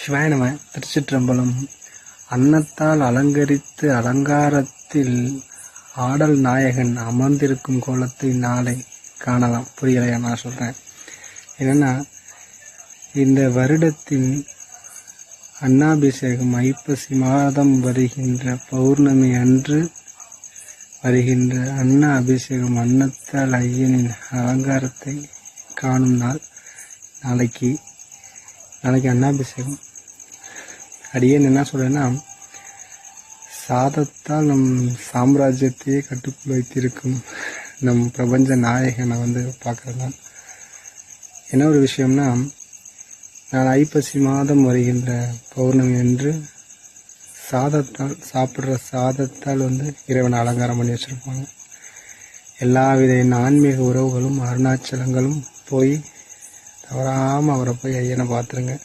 சிவாய நம. திருச்சிற்றம்பலம். அன்னத்தால் அலங்கரித்து அலங்காரத்தில் ஆடல் நாயகன் அமர்ந்திருக்கும் கோலத்தை நாளை காணலாம். புரியலையா நான் சொல்கிறேன். என்னென்னா, இந்த வருடத்தின் அன்னாபிஷேகம் ஐப்பசி மாதம் வருகின்ற பௌர்ணமி அன்று வருகின்ற அன்னா அபிஷேகம், அன்னத்தால் ஐயனின் அலங்காரத்தை காணும் நாள் நாளைக்கு அன்னாபிஷேகம். அடியேன் என்ன சொல்றேன்னா, சாதத்தால் நம் சாம்ராஜ்யத்தையே கட்டுக்குள் வைத்திருக்கும் நம் பிரபஞ்ச நாயகனை பார்க்குறேன். நான் என்ன ஒரு விஷயம்னா, நான் ஐப்பசி மாதம் வருகின்ற பௌர்ணமி என்று சாப்பிட்ற சாதத்தால் இறைவனை அலங்காரம் பண்ணி வச்சுருப்பாங்க. எல்லாவித ஆன்மீக உறவுகளும் அருணாச்சலங்களும் போய் தவறாமல் அவரை போய் ஐயனை பார்த்துருங்க.